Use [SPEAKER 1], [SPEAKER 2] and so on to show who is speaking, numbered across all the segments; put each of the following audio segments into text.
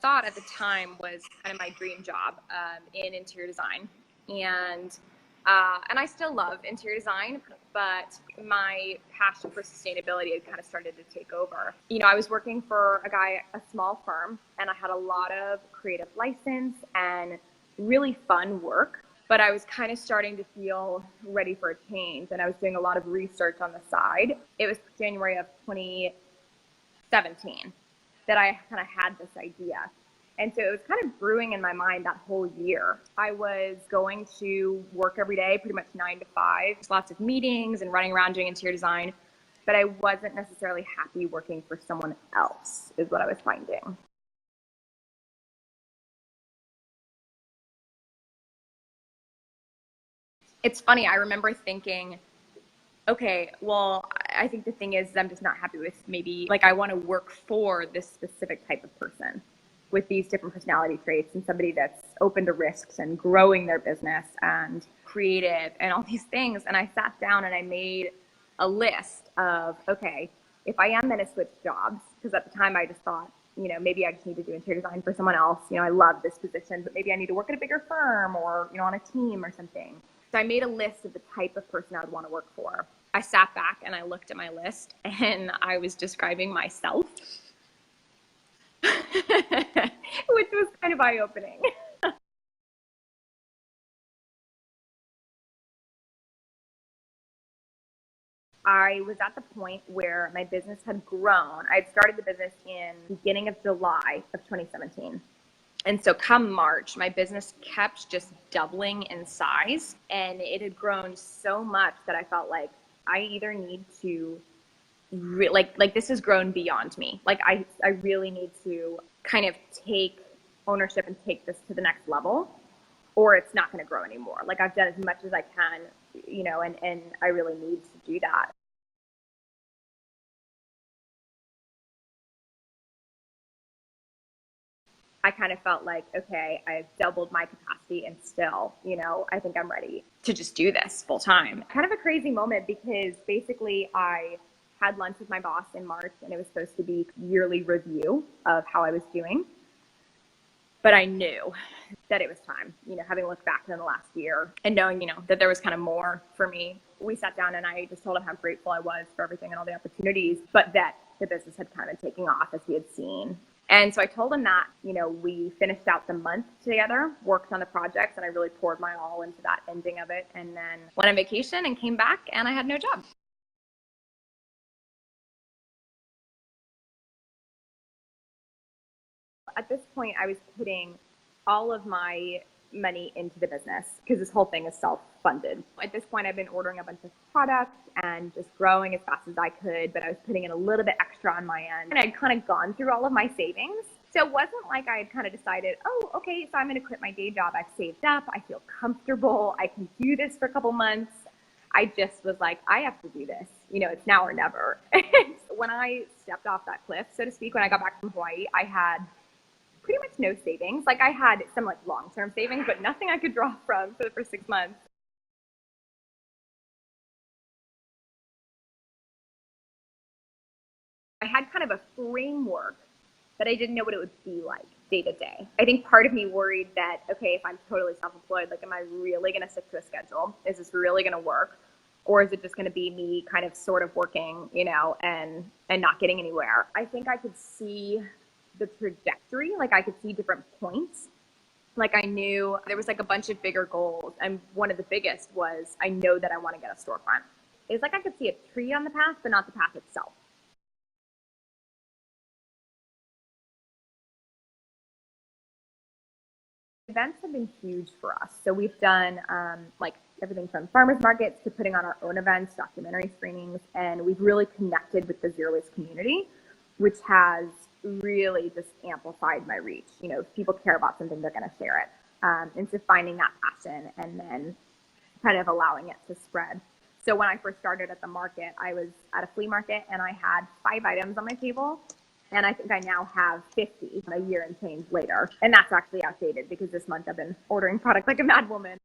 [SPEAKER 1] thought at the time was kind of my dream job in interior design. And I still love interior design, but my passion for sustainability had kind of started to take over. You know, I was working for a small firm, and I had a lot of creative license and really fun work, but I was kind of starting to feel ready for a change, and I was doing a lot of research on the side. It was January of 2017 that I kind of had this idea. And so it was kind of brewing in my mind that whole year. I was going to work every day, pretty much 9 to 5, lots of meetings and running around doing interior design, but I wasn't necessarily happy working for someone else, is what I was finding. It's funny, I remember thinking, okay, well, I think the thing is I'm just not happy with maybe, like, I want to work for this specific type of person with these different personality traits and somebody that's open to risks and growing their business and creative and all these things. And I sat down and I made a list of, okay, if I am going to switch jobs, because at the time I just thought, you know, maybe I just need to do interior design for someone else. You know, I love this position, but maybe I need to work at a bigger firm or, you know, on a team or something. So I made a list of the type of person I would want to work for. I sat back and I looked at my list and I was describing myself, which was kind of eye-opening. I was at the point where my business had grown. I had started the business in the beginning of July of 2017. And so come March, my business kept just doubling in size, and it had grown so much that I felt like I either need to like this has grown beyond me. Like I really need to kind of take ownership and take this to the next level, or it's not going to grow anymore. Like I've done as much as I can, you know, and I really need to do that. I kind of felt like, okay, I've doubled my capacity and still, you know, I think I'm ready to just do this full time. Kind of a crazy moment because basically I had lunch with my boss in March and it was supposed to be yearly review of how I was doing. But I knew that it was time, you know, having looked back in the last year and knowing, you know, that there was kind of more for me. We sat down and I just told him how grateful I was for everything and all the opportunities, but that the business had kind of taken off as we had seen. And so I told him that, you know, we finished out the month together, worked on the projects, and I really poured my all into that ending of it, and then went on vacation and came back and I had no job. At this point, I was putting all of my money into the business because this whole thing is self-funded. At this point, I've been ordering a bunch of products and just growing as fast as I could, but I was putting in a little bit extra on my end. And I'd kind of gone through all of my savings. So it wasn't like I had kind of decided, oh, okay, so I'm going to quit my day job. I've saved up. I feel comfortable. I can do this for a couple months. I just was like, I have to do this. You know, it's now or never. When I stepped off that cliff, so to speak, when I got back from Hawaii, I had pretty much no savings. Like I had some like long-term savings, but nothing I could draw from for the first 6 months. I had kind of a framework, but I didn't know what it would be like day to day. I think part of me worried that, okay, if I'm totally self-employed, like, am I really going to stick to a schedule? Is this really going to work? Or is it just going to be me kind of sort of working, you know, and not getting anywhere? I think I could see the trajectory, like I could see different points. Like I knew there was like a bunch of bigger goals, and one of the biggest was I know that I want to get a storefront. It's like I could see a tree on the path, but not the path itself. Events have been huge for us. So we've done like everything from farmers markets to putting on our own events, documentary screenings, and we've really connected with the zero waste community, which has really just amplified my reach. You know, if people care about something, they're going to share it. And so finding that passion and then kind of allowing it to spread. So when I first started at the market, I was at a flea market and I had 5 items on my table. And I think I now have 50 a year and change later. And that's actually outdated because this month I've been ordering product like a mad woman.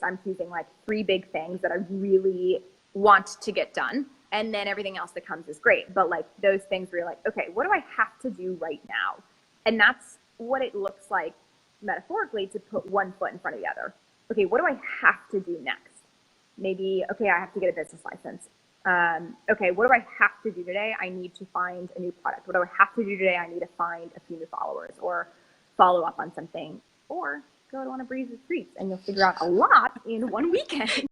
[SPEAKER 1] I'm choosing like 3 big things that I really want to get done. And then everything else that comes is great. But like those things where you're like, okay, what do I have to do right now? And that's what it looks like metaphorically to put one foot in front of the other. Okay, what do I have to do next? Maybe, okay, I have to get a business license. Okay, what do I have to do today? I need to find a new product. What do I have to do today? I need to find a few new followers or follow up on something or go on a breeze of treats, and you'll figure out a lot in one weekend.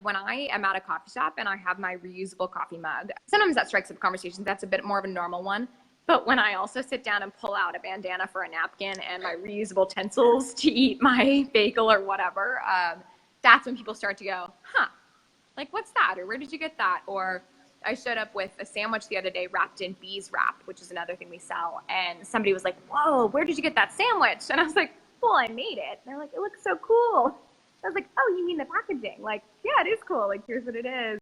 [SPEAKER 1] When I am at a coffee shop and I have my reusable coffee mug, sometimes that strikes up conversations. That's a bit more of a normal one. But when I also sit down and pull out a bandana for a napkin and my reusable utensils to eat my bagel or whatever, that's when people start to go, huh, like what's that? Or where did you get that? Or I showed up with a sandwich the other day wrapped in bees wrap, which is another thing we sell. And somebody was like, whoa, where did you get that sandwich? And I was like, well, I made it. And they're like, it looks so cool. I was like, oh, you mean the packaging? Like, yeah, it is cool. Like, here's what it is.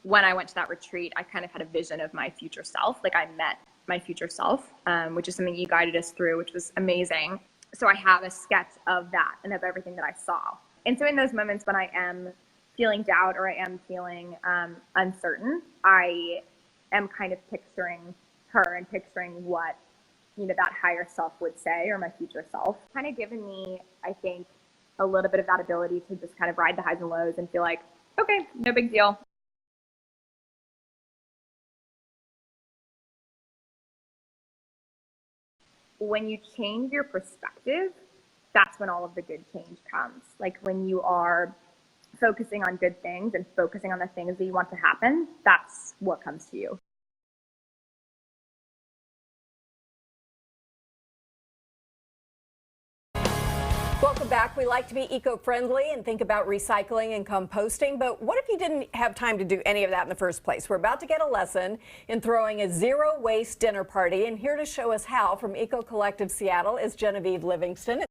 [SPEAKER 1] When I went to that retreat, I kind of had a vision of my future self. Like, I met my future self, which is something you guided us through, which was amazing. So I have a sketch of that and of everything that I saw. And so in those moments when I am feeling doubt or I am feeling uncertain, I am kind of picturing her and picturing what, you know, that higher self would say, or my future self. Kind of given me, I think, a little bit of that ability to just kind of ride the highs and lows and feel like, okay, no big deal. When you change your perspective, that's when all of the good change comes. Like when you are focusing on good things and focusing on the things that you want to happen, that's what comes to you.
[SPEAKER 2] Welcome back. We like to be eco-friendly and think about recycling and composting, but what if you didn't have time to do any of that in the first place? We're about to get a lesson in throwing a zero-waste dinner party, and here to show us how from Eco Collective Seattle is Genevieve Livingston.